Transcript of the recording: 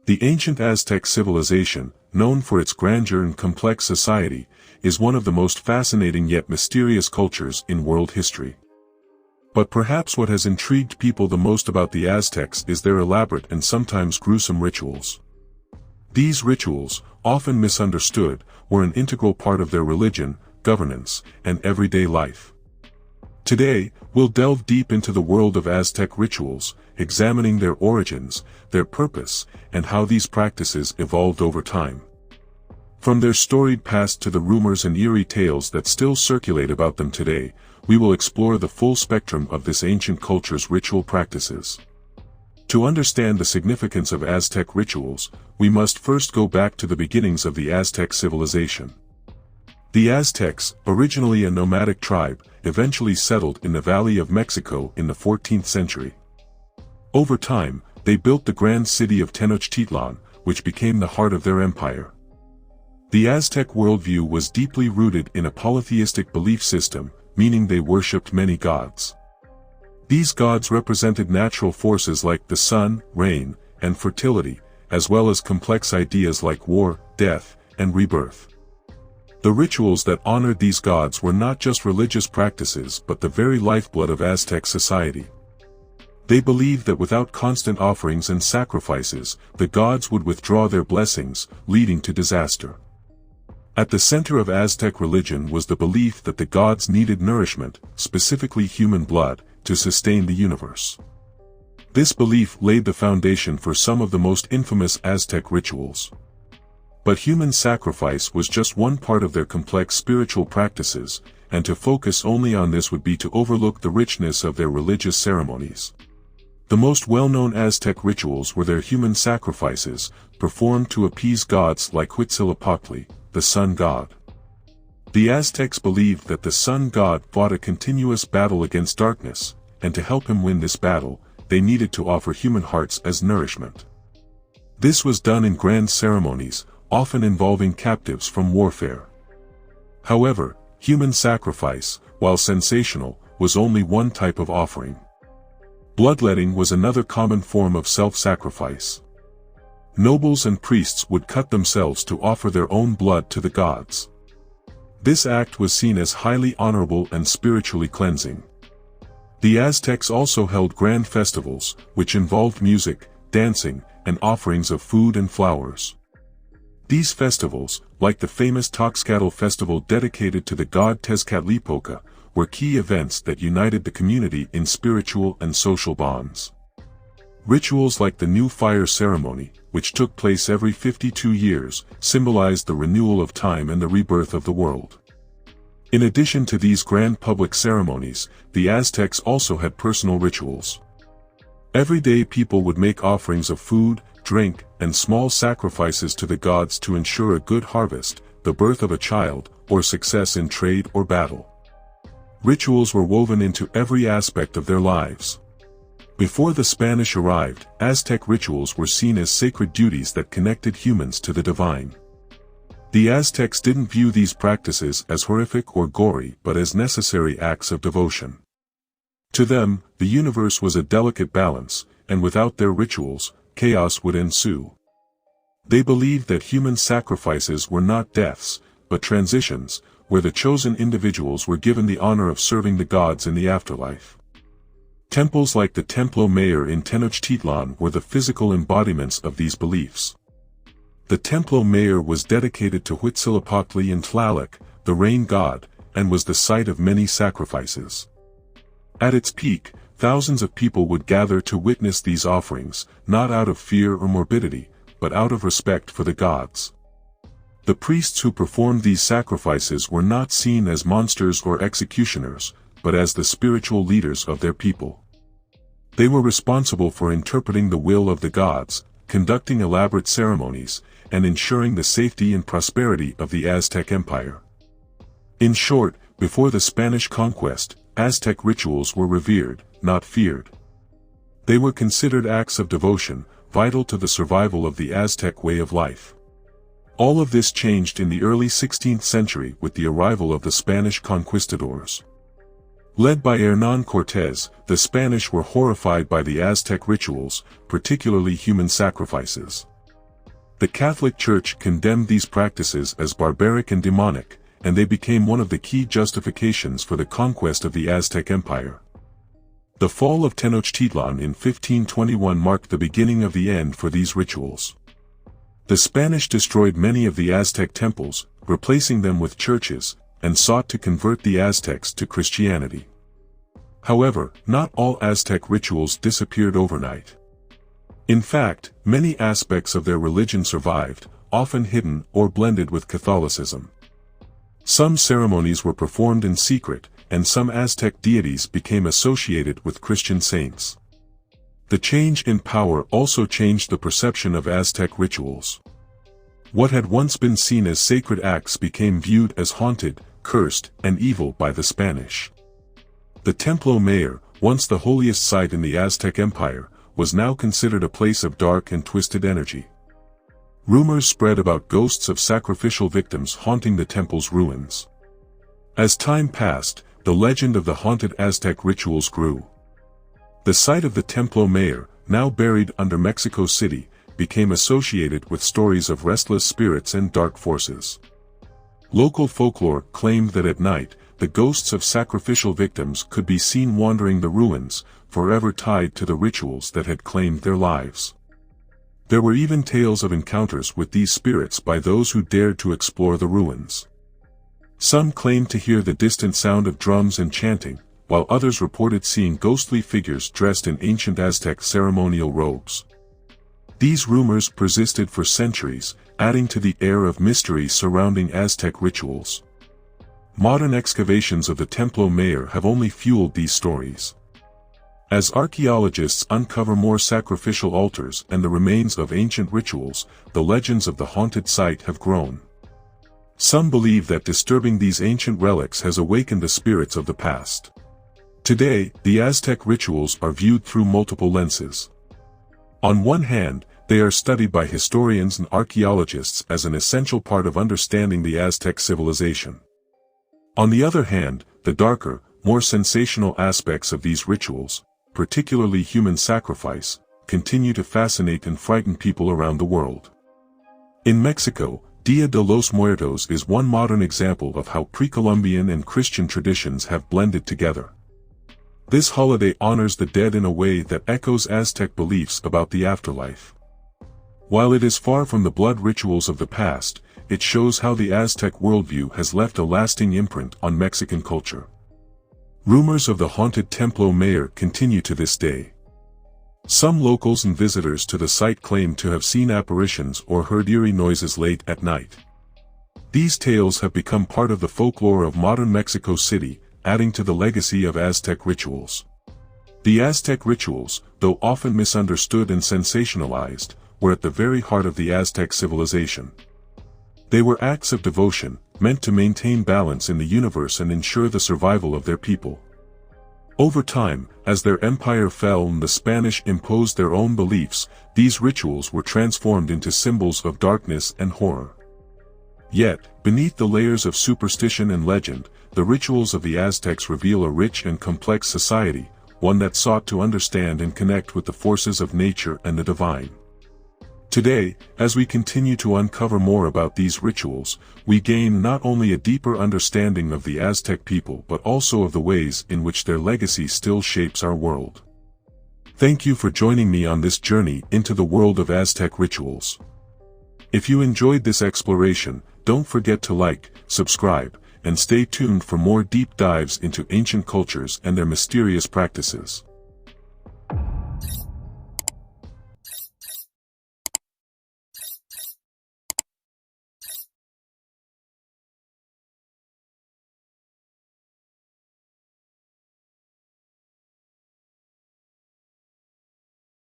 The ancient Aztec civilization, known for its grandeur and complex society, is one of the most fascinating yet mysterious cultures in world history. But perhaps what has intrigued people the most about the Aztecs is their elaborate and sometimes gruesome rituals. These rituals, often misunderstood, were an integral part of their religion, governance, and everyday life. Today, we'll delve deep into the world of Aztec rituals, examining their origins, their purpose, and how these practices evolved over time. From their storied past to the rumors and eerie tales that still circulate about them today, we will explore the full spectrum of this ancient culture's ritual practices. To understand the significance of Aztec rituals, we must first go back to the beginnings of the Aztec civilization. The Aztecs, originally a nomadic tribe, eventually settled in the Valley of Mexico in the 14th century. Over time, they built the grand city of Tenochtitlan, which became the heart of their empire. The Aztec worldview was deeply rooted in a polytheistic belief system, meaning they worshipped many gods. These gods represented natural forces like the sun, rain, and fertility, as well as complex ideas like war, death, and rebirth. The rituals that honored these gods were not just religious practices but the very lifeblood of Aztec society. They believed that without constant offerings and sacrifices, the gods would withdraw their blessings, leading to disaster. At the center of Aztec religion was the belief that the gods needed nourishment, specifically human blood, to sustain the universe. This belief laid the foundation for some of the most infamous Aztec rituals. But human sacrifice was just one part of their complex spiritual practices, and to focus only on this would be to overlook the richness of their religious ceremonies. The most well-known Aztec rituals were their human sacrifices, performed to appease gods like Huitzilopochtli, the sun god. The Aztecs believed that the sun god fought a continuous battle against darkness, and to help him win this battle, they needed to offer human hearts as nourishment. This was done in grand ceremonies, often involving captives from warfare. However, human sacrifice, while sensational, was only one type of offering. Bloodletting was another common form of self-sacrifice. Nobles and priests would cut themselves to offer their own blood to the gods. This act was seen as highly honorable and spiritually cleansing. The Aztecs also held grand festivals, which involved music, dancing, and offerings of food and flowers. These festivals, like the famous Toxcatl festival dedicated to the god Tezcatlipoca, were key events that united the community in spiritual and social bonds. Rituals like the New Fire ceremony, which took place every 52 years, symbolized the renewal of time and the rebirth of the world. In addition to these grand public ceremonies, the Aztecs also had personal rituals. Every day people would make offerings of food, drink, and small sacrifices to the gods to ensure a good harvest, the birth of a child, or success in trade or battle. Rituals were woven into every aspect of their lives. Before the Spanish arrived, Aztec rituals were seen as sacred duties that connected humans to the divine. The Aztecs didn't view these practices as horrific or gory but as necessary acts of devotion. To them, the universe was a delicate balance, and without their rituals, chaos would ensue. They believed that human sacrifices were not deaths, but transitions, where the chosen individuals were given the honor of serving the gods in the afterlife. Temples like the Templo Mayor in Tenochtitlan were the physical embodiments of these beliefs. The Templo Mayor was dedicated to Huitzilopochtli and Tlaloc, the rain god, and was the site of many sacrifices. At its peak, thousands of people would gather to witness these offerings, not out of fear or morbidity, but out of respect for the gods. The priests who performed these sacrifices were not seen as monsters or executioners, but as the spiritual leaders of their people. They were responsible for interpreting the will of the gods, conducting elaborate ceremonies, and ensuring the safety and prosperity of the Aztec Empire. In short, before the Spanish conquest, Aztec rituals were revered, not feared. They were considered acts of devotion, vital to the survival of the Aztec way of life. All of this changed in the early 16th century with the arrival of the Spanish conquistadors. Led by Hernán Cortés, the Spanish were horrified by the Aztec rituals, particularly human sacrifices. The Catholic Church condemned these practices as barbaric and demonic, and they became one of the key justifications for the conquest of the Aztec Empire. The fall of Tenochtitlan in 1521 marked the beginning of the end for these rituals. The Spanish destroyed many of the Aztec temples, replacing them with churches, and sought to convert the Aztecs to Christianity. However, not all Aztec rituals disappeared overnight. In fact, many aspects of their religion survived, often hidden or blended with Catholicism. Some ceremonies were performed in secret, and some Aztec deities became associated with Christian saints. The change in power also changed the perception of Aztec rituals. What had once been seen as sacred acts became viewed as haunted, cursed, and evil by the Spanish. The Templo Mayor, once the holiest site in the Aztec Empire, was now considered a place of dark and twisted energy. Rumors spread about ghosts of sacrificial victims haunting the temple's ruins. As time passed, the legend of the haunted Aztec rituals grew. The site of the Templo Mayor, now buried under Mexico City, became associated with stories of restless spirits and dark forces. Local folklore claimed that at night, the ghosts of sacrificial victims could be seen wandering the ruins, forever tied to the rituals that had claimed their lives. There were even tales of encounters with these spirits by those who dared to explore the ruins. Some claimed to hear the distant sound of drums and chanting, while others reported seeing ghostly figures dressed in ancient Aztec ceremonial robes. These rumors persisted for centuries, adding to the air of mystery surrounding Aztec rituals. Modern excavations of the Templo Mayor have only fueled these stories. As archaeologists uncover more sacrificial altars and the remains of ancient rituals, the legends of the haunted site have grown. Some believe that disturbing these ancient relics has awakened the spirits of the past. Today, the Aztec rituals are viewed through multiple lenses. On one hand, they are studied by historians and archaeologists as an essential part of understanding the Aztec civilization. On the other hand, the darker, more sensational aspects of these rituals, particularly human sacrifice, continue to fascinate and frighten people around the world. In Mexico, Dia de los Muertos is one modern example of how pre-Columbian and Christian traditions have blended together. This holiday honors the dead in a way that echoes Aztec beliefs about the afterlife. While it is far from the blood rituals of the past, it shows how the Aztec worldview has left a lasting imprint on Mexican culture. Rumors of the haunted Templo Mayor continue to this day. Some locals and visitors to the site claim to have seen apparitions or heard eerie noises late at night. These tales have become part of the folklore of modern Mexico City, adding to the legacy of Aztec rituals. The Aztec rituals, though often misunderstood and sensationalized, were at the very heart of the Aztec civilization. They were acts of devotion, meant to maintain balance in the universe and ensure the survival of their people. Over time, as their empire fell and the Spanish imposed their own beliefs, these rituals were transformed into symbols of darkness and horror. Yet, beneath the layers of superstition and legend, the rituals of the Aztecs reveal a rich and complex society, one that sought to understand and connect with the forces of nature and the divine. Today, as we continue to uncover more about these rituals, we gain not only a deeper understanding of the Aztec people but also of the ways in which their legacy still shapes our world. Thank you for joining me on this journey into the world of Aztec rituals. If you enjoyed this exploration, don't forget to like, subscribe, and stay tuned for more deep dives into ancient cultures and their mysterious practices.